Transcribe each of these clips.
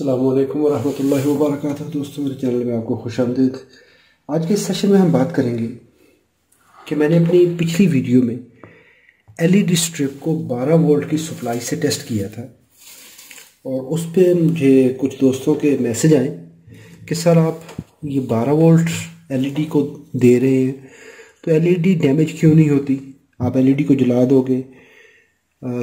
अस्सलामु अलैकुम वरहमतुल्लाहि वबरकातुहू। दोस्तों, मेरे चैनल में आपको खुशामदीद। आज के इस सेशन में हम बात करेंगे कि मैंने अपनी पिछली वीडियो में एलईडी स्ट्रिप को 12 वोल्ट की सप्लाई से टेस्ट किया था और उस पर मुझे कुछ दोस्तों के मैसेज आए कि सर आप ये 12 वोल्ट एलईडी को दे रहे हैं तो एलईडी डैमेज क्यों नहीं होती, आप एलईडी को जला दोगे।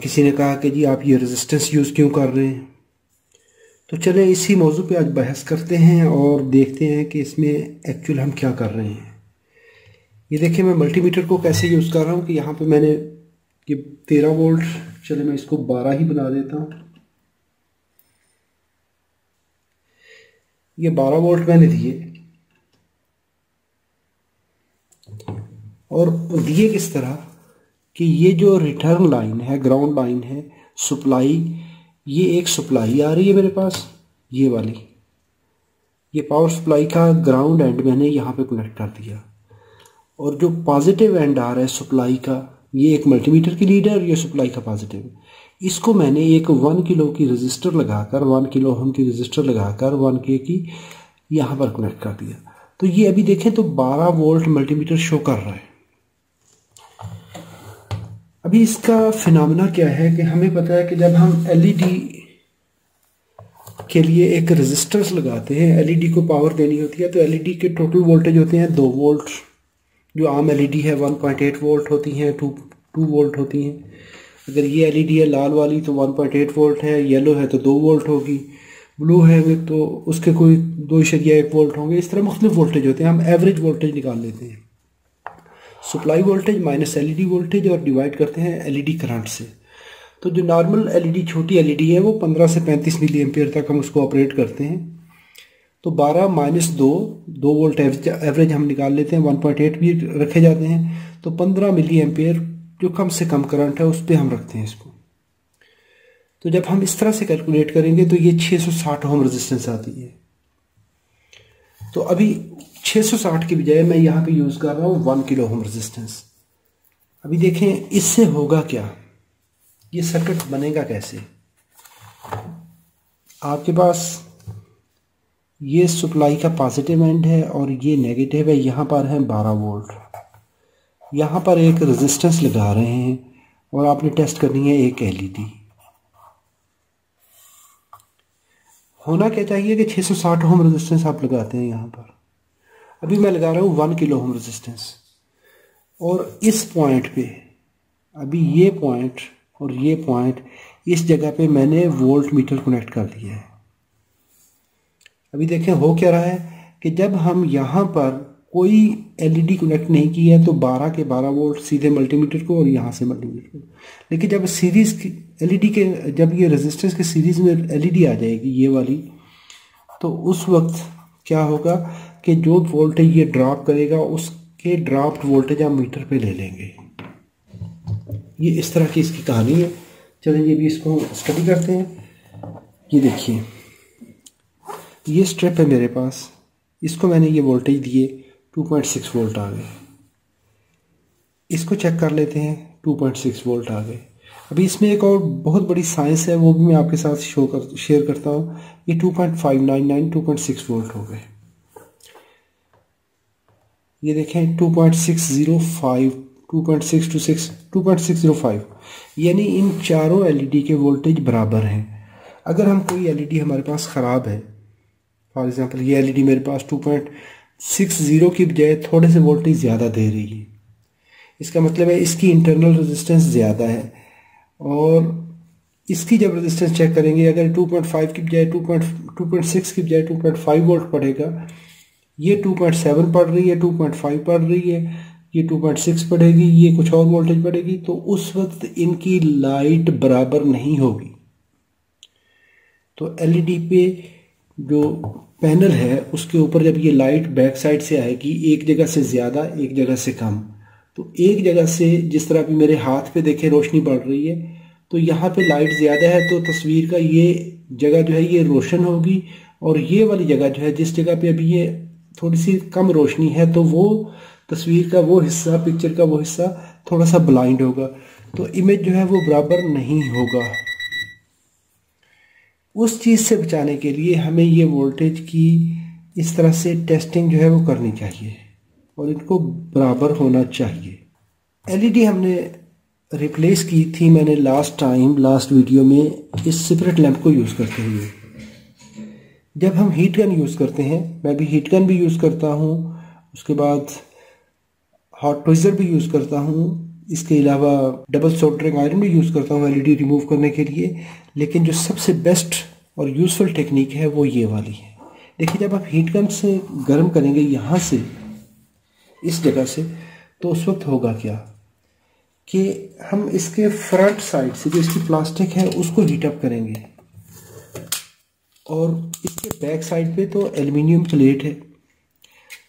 किसी ने कहा कि जी आप ये रेजिस्टेंस यूज़ क्यों कर रहे हैं। तो चले इसी मौजू पे आज बहस करते हैं और देखते हैं कि इसमें एक्चुअल हम क्या कर रहे हैं। ये देखिए मैं मल्टीमीटर को कैसे यूज़ कर रहा हूँ कि यहाँ पे मैंने ये 13 वोल्ट, चले मैं इसको 12 ही बना देता हूँ। ये 12 वोल्ट मैंने दिए और दिए किस तरह कि ये जो रिटर्न लाइन है, ग्राउंड लाइन है, सप्लाई, ये एक सप्लाई आ रही है मेरे पास, ये वाली, ये पावर सप्लाई का ग्राउंड एंड मैंने यहाँ पे कनेक्ट कर दिया और जो पॉजिटिव एंड आ रहा है सप्लाई का, ये एक मल्टीमीटर की लीड है और ये सप्लाई का पॉजिटिव, इसको मैंने एक 1 किलो की रजिस्टर लगाकर, 1 किलो ओम की रजिस्टर लगाकर 1K की यहाँ पर कनेक्ट कर दिया। तो ये अभी देखें तो 12 वोल्ट मल्टीमीटर शो कर रहा है। अभी इसका फिनोमेना क्या है कि हमें पता है कि जब हम एलईडी के लिए एक रेजिस्टेंस लगाते हैं, एलईडी को पावर देनी होती है, तो एलईडी के टोटल वोल्टेज होते हैं 2 वोल्ट। जो आम एलईडी है 1.8 वोल्ट होती हैं, 2 वोल्ट होती हैं। अगर ये एलईडी है लाल वाली तो 1.8 वोल्ट है, येलो है तो 2 वोल्ट होगी, ब्लू है तो उसके कोई 2.1 वोल्ट होंगे। इस तरह मुख्तलिफ वोल्टेज होते हैं। हम एवरेज वोल्टेज निकाल लेते हैं, supply voltage minus LED voltage, और डिवाइड करते हैं एलईडी करंट से। तो जो नॉर्मल एलईडी, छोटी एलईडी है, वो 15 से 35 मिली एम्पियर तक हम उसको ऑपरेट करते हैं। तो 12 माइनस 2 वोल्ट एवरेज हम निकाल लेते हैं, 1.8 भी रखे जाते हैं। तो 15 मिली एम्पियर जो कम से कम करंट है उस पर हम रखते हैं इसको। तो जब हम इस तरह से कैलकुलेट करेंगे तो ये 660 ओम रेजिस्टेंस आती है। तो अभी 660 की बजाय मैं यहाँ पे यूज़ कर रहा हूँ 1 किलो ओम रेजिस्टेंस। अभी देखें इससे होगा क्या, ये सर्किट बनेगा कैसे। आपके पास ये सप्लाई का पॉजिटिव एंड है और ये नेगेटिव है। यहाँ पर है 12 वोल्ट, यहाँ पर एक रेजिस्टेंस लगा रहे हैं और आपने टेस्ट करनी है एक एलईडी। होना क्या चाहिए कि 660 ओम रेजिस्टेंस आप लगाते हैं यहाँ पर। अभी मैं लगा रहा हूँ 1 किलो ओम रेजिस्टेंस और इस पॉइंट पे, अभी ये पॉइंट और ये पॉइंट, इस जगह पे मैंने वोल्ट मीटर कनेक्ट कर दिया है। अभी देखें हो क्या रहा है कि जब हम यहाँ पर कोई एलईडी कनेक्ट नहीं की है तो 12 के 12 वोल्ट सीधे मल्टीमीटर को और यहाँ से मल्टीमीटर को। लेकिन जब सीरीज की एलईडी के, जब ये रेजिस्टेंस के सीरीज में एलईडी आ जाएगी ये वाली, तो उस वक्त क्या होगा कि जो वोल्टेज ये ड्रॉप करेगा उसके ड्रॉप्ड वोल्टेज हम मीटर पे ले लेंगे। ये इस तरह की इसकी कहानी है। चलें ये भी इसको स्टडी करते हैं। ये देखिए ये स्ट्रिप है मेरे पास, इसको मैंने ये वोल्टेज दिए, 2.6 वोल्ट आ गए। इसको चेक कर लेते हैं, 2.6 वोल्ट आ गए। अभी इसमें एक और बहुत बड़ी साइंस है, वो भी मैं आपके साथ शेयर करता हूँ। ये 2.599 2.6 वोल्ट हो गए। ये देखें 2.605 2.626 2.605, यानी इन चारों एलईडी के वोल्टेज बराबर हैं। अगर हम कोई एलईडी हमारे पास ख़राब है, फॉर एग्जांपल ये एलईडी मेरे पास 2.60 की बजाय थोड़े से वोल्टेज ज़्यादा दे रही है, इसका मतलब है इसकी इंटरनल रेजिस्टेंस ज़्यादा है। और इसकी जब रेजिस्टेंस चेक करेंगे, अगर 2.5 की बजाय 2.6 की बजाय 2.5 वोल्ट पड़ेगा, ये 2.7 पढ़ रही है, 2.5 पढ़ रही है, ये 2.6 पढ़ेगी, ये कुछ और वोल्टेज पढ़ेगी, तो उस वक्त इनकी लाइट बराबर नहीं होगी। तो एलईडी पे जो पैनल है उसके ऊपर जब ये लाइट बैक साइड से आएगी, एक जगह से ज़्यादा एक जगह से कम, तो एक जगह से, जिस तरह भी मेरे हाथ पे देखें रोशनी बढ़ रही है, तो यहाँ पे लाइट ज़्यादा है तो तस्वीर का ये जगह जो है ये रोशन होगी, और ये वाली जगह जो है जिस जगह पे अभी ये थोड़ी सी कम रोशनी है, तो वो तस्वीर का वो हिस्सा, पिक्चर का वो हिस्सा थोड़ा सा ब्लाइंड होगा, तो इमेज जो है वो बराबर नहीं होगा। उस चीज़ से बचाने के लिए हमें ये वोल्टेज की इस तरह से टेस्टिंग जो है वो करनी चाहिए और इनको बराबर होना चाहिए। एलईडी हमने रिप्लेस की थी मैंने लास्ट वीडियो में इस सेपरेट लैंप को यूज़ करते हुए। जब हम हीट गन यूज़ करते हैं, मैं भी हीट गन भी यूज़ करता हूँ, उसके बाद हॉट ट्विज़र भी यूज़ करता हूँ, इसके अलावा डबल सोल्डरिंग आयरन भी यूज़ करता हूँ एलईडी रिमूव करने के लिए। लेकिन जो सबसे बेस्ट और यूज़फुल टेक्निक है वो ये वाली है। देखिए, जब आप हीट गन से गर्म करेंगे यहाँ से, इस जगह से, तो उस वक्त होगा क्या कि हम इसके फ्रंट साइड से जो इसकी प्लास्टिक है उसको हीट अप करेंगे और इसके बैक साइड पे तो एल्युमिनियम प्लेट है,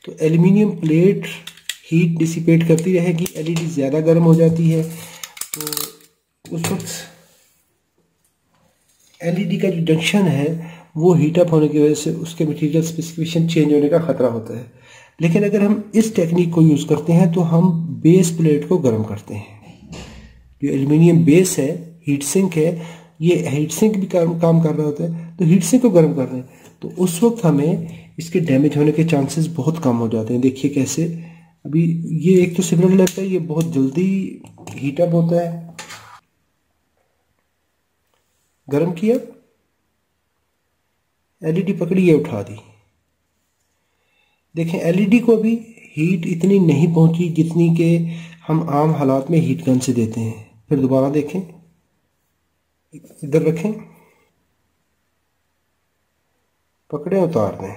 तो एल्युमिनियम प्लेट हीट डिसिपेट करती रहेगी, एलईडी ज़्यादा गर्म हो जाती है, तो उस वक्त एलईडी का जो जंक्शन है वो हीट अप होने की वजह से उसके मटेरियल स्पेसिफिकेशन चेंज होने का ख़तरा होता है। लेकिन अगर हम इस टेक्निक को यूज़ करते हैं तो हम बेस प्लेट को गर्म करते हैं। जो एल्युमिनियम बेस है, हीट सिंक है, ये हीट सिंक भी काम कर रहा होता है, तो हीट सिंक को गर्म कर रहे हैं, तो उस वक्त हमें इसके डैमेज होने के चांसेस बहुत कम हो जाते हैं। देखिए कैसे, अभी ये एक तो सिगरेट लगता है, ये बहुत जल्दी हीटअप होता है। गर्म किया, एलईडी पकड़ी है, उठा दी। देखें, एलईडी को भी हीट इतनी नहीं पहुंची जितनी कि हम आम हालात में हीट गन से देते हैं। फिर दोबारा देखें, इधर रखें, पकड़े, उतार दें।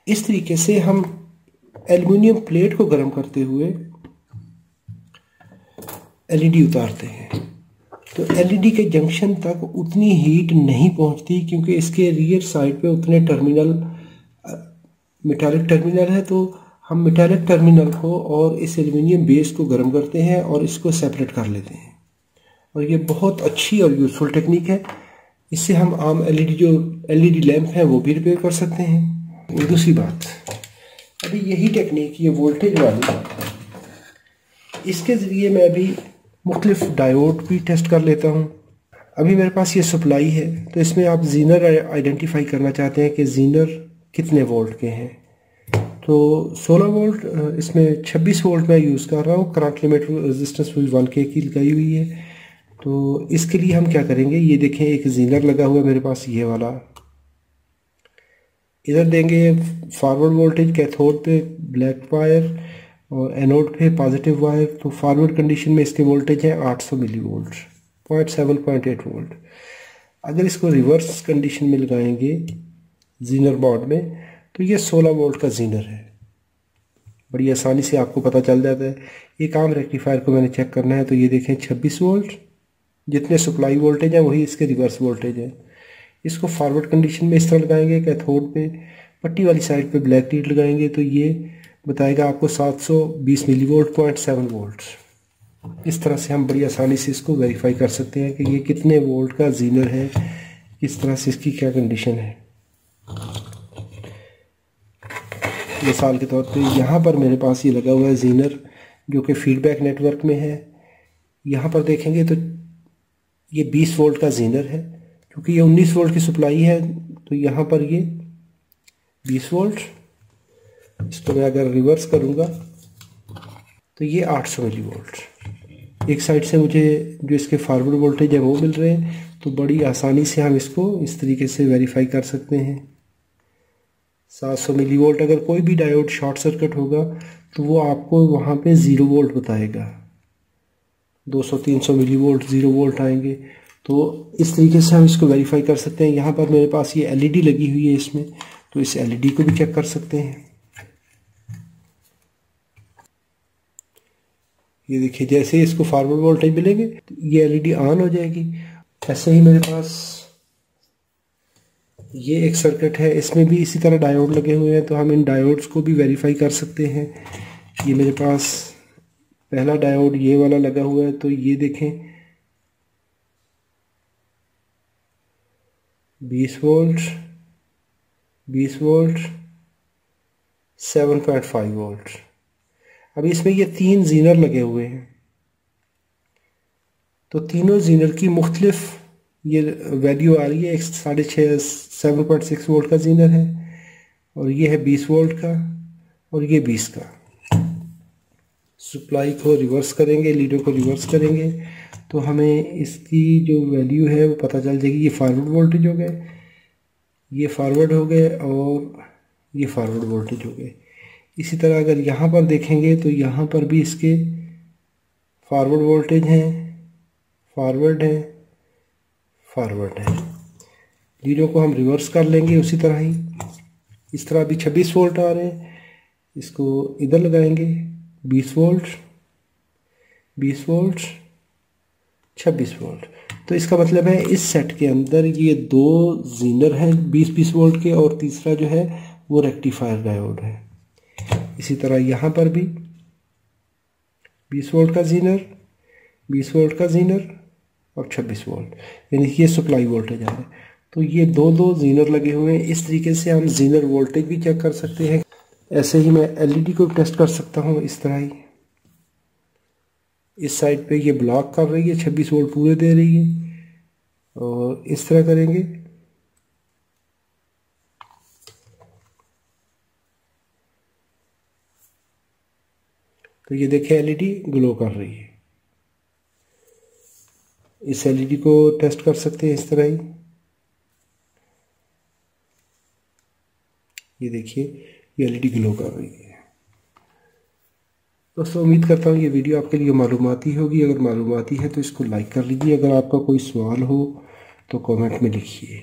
इस तरीके से हम एल्युमिनियम प्लेट को गर्म करते हुए एलईडी उतारते हैं। तो एलईडी के जंक्शन तक उतनी हीट नहीं पहुंचती क्योंकि इसके रियर साइड पे उतने टर्मिनल, मेटालिक टर्मिनल है, तो हम मेटालिक टर्मिनल को और इस एल्युमिनियम बेस को गर्म करते हैं और इसको सेपरेट कर लेते हैं। और ये बहुत अच्छी और यूज़फुल टेक्निक है। इससे हम आम एलईडी लैंप है वो भी रिपेयर कर सकते हैं। और दूसरी बात, अभी यही टेक्निक, ये वोल्टेज वाली, इसके ज़रिए मैं अभी मुख्तलिफ डायोड भी टेस्ट कर लेता हूँ। अभी मेरे पास ये सप्लाई है, तो इसमें आप जीनर आइडेंटिफाई करना चाहते हैं कि जीनर कितने वोल्ट के हैं। तो 16 वोल्ट, इसमें 26 वोल्ट मैं यूज़ कर रहा हूँ। करंट लिमिट रेजिस्टेंस हुई 1K की लगाई हुई है। तो इसके लिए हम क्या करेंगे, ये देखें, एक जीनर लगा हुआ है मेरे पास, ये वाला। इधर देंगे फॉरवर्ड वोल्टेज, कैथोड पे ब्लैक वायर और एनोड पे पॉजिटिव वायर। तो फॉरवर्ड कंडीशन में इसके वोल्टेज है 800 मिली वोल्ट, 0.7.8 वोल्ट। अगर इसको रिवर्स कंडीशन में लगाएंगे जीनर बोर्ड में, तो ये 16 वोल्ट का जीनर है। बड़ी आसानी से आपको पता चल जाता है। एक आम रेक्टिफायर को मैंने चेक करना है, तो ये देखें 26 वोल्ट, जितने सप्लाई वोल्टेज है वही इसके रिवर्स वोल्टेज है। इसको फॉरवर्ड कंडीशन में इस तरह लगाएंगे, कैथोड पे पट्टी वाली साइड पे ब्लैक लीड लगाएंगे, तो ये बताएगा आपको 720 मिली वोल्ट, 0.7 वोल्ट। इस तरह से हम बड़ी आसानी से इसको वेरीफाई कर सकते हैं कि ये कितने वोल्ट का जीनर है, किस तरह से इसकी क्या कंडीशन है। मिसाल के तौर पे यहाँ पर मेरे पास ये लगा हुआ है जीनर, जो कि फीडबैक नेटवर्क में है। यहाँ पर देखेंगे तो ये 20 वोल्ट का जीनर है, क्योंकि ये 19 वोल्ट की सप्लाई है, तो यहाँ पर ये 20 वोल्ट। इसको मैं अगर रिवर्स करूँगा तो ये 800 मिली वोल्ट। एक साइड से मुझे जो इसके फॉरवर्ड वोल्टेज है वो मिल रहे हैं, तो बड़ी आसानी से हम इसको इस तरीके से वेरीफाई कर सकते हैं। 700 मिली वोल्ट, अगर कोई भी डायोड शॉर्ट सर्किट होगा तो वो आपको वहाँ पे 0 वोल्ट बताएगा। 200-300 मिली वोल्ट 0 वोल्ट आएंगे। तो इस तरीके से हम इसको वेरीफाई कर सकते हैं। यहाँ पर मेरे पास ये एलईडी लगी हुई है इसमें, तो इस एलईडी को भी चेक कर सकते हैं। ये देखिए, जैसे ही इसको फॉरवर्ड वोल्टेज मिलेंगे तो ये एलईडी ऑन हो जाएगी। ऐसे ही मेरे पास ये एक सर्किट है, इसमें भी इसी तरह डायोड लगे हुए हैं, तो हम इन डायोड्स को भी वेरीफाई कर सकते हैं। ये मेरे पास पहला डायोड ये वाला लगा हुआ है, तो ये देखें 20 वोल्ट, 20 वोल्ट, 7.5 वोल्ट। अब इसमें ये 3 जीनर लगे हुए हैं, तो तीनों जीनर की मुख्तलिफ ये वैल्यू आ रही है 7.6 वोल्ट का जीनर है, और ये है 20 वोल्ट का, और ये 20 का। सप्लाई को रिवर्स करेंगे, लीडर को रिवर्स करेंगे तो हमें इसकी जो वैल्यू है वो पता चल जाएगी। ये फॉरवर्ड वोल्टेज हो गए, ये फॉरवर्ड हो गए, और ये फॉरवर्ड वोल्टेज हो गए। इसी तरह अगर यहाँ पर देखेंगे तो यहाँ पर भी इसके फॉरवर्ड वोल्टेज हैं, फॉरवर्ड है, फॉरवर्ड है। लीडों को हम रिवर्स कर लेंगे उसी तरह ही। इस तरह अभी 26 वोल्ट आ रहे हैं, इसको इधर लगाएंगे, 20 वोल्ट, 20 वोल्ट, 26 वोल्ट। तो इसका मतलब है इस सेट के अंदर ये दो जीनर हैं 20-20 वोल्ट के, और तीसरा जो है वो रेक्टिफायर डायोड है। इसी तरह यहाँ पर भी 20 वोल्ट का जीनर, 20 वोल्ट का जीनर, और 26 वोल्ट, यानी ये सप्लाई वोल्टेज आ रहा है। तो ये दो दो जीनर लगे हुए हैं। इस तरीके से हम जीनर वोल्टेज भी चेक कर सकते हैं। ऐसे ही मैं एलईडी को टेस्ट कर सकता हूँ इस तरह ही। इस साइड पे ये ब्लॉक कर रही है, 26 वोल्ट पूरे दे रही है, और इस तरह करेंगे तो ये देखिए एलईडी ग्लो कर रही है। इस एलईडी को टेस्ट कर सकते हैं इस तरह ही। ये देखिए ये एलईडी ग्लो कर रही है। दोस्तों उम्मीद करता हूँ ये वीडियो आपके लिए मालूमाती होगी। अगर मालूमाती है तो इसको लाइक कर लीजिए। अगर आपका कोई सवाल हो तो कमेंट में लिखिए।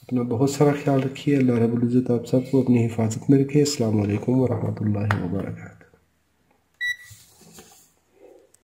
अपना बहुत सारा ख्याल रखिए। अल्लाह रब्बुल इज़्ज़त आप सबको अपनी हिफाजत में रखे। अस्सलाम वालेकुम व रहमतुल्लाहि व बरकातहू।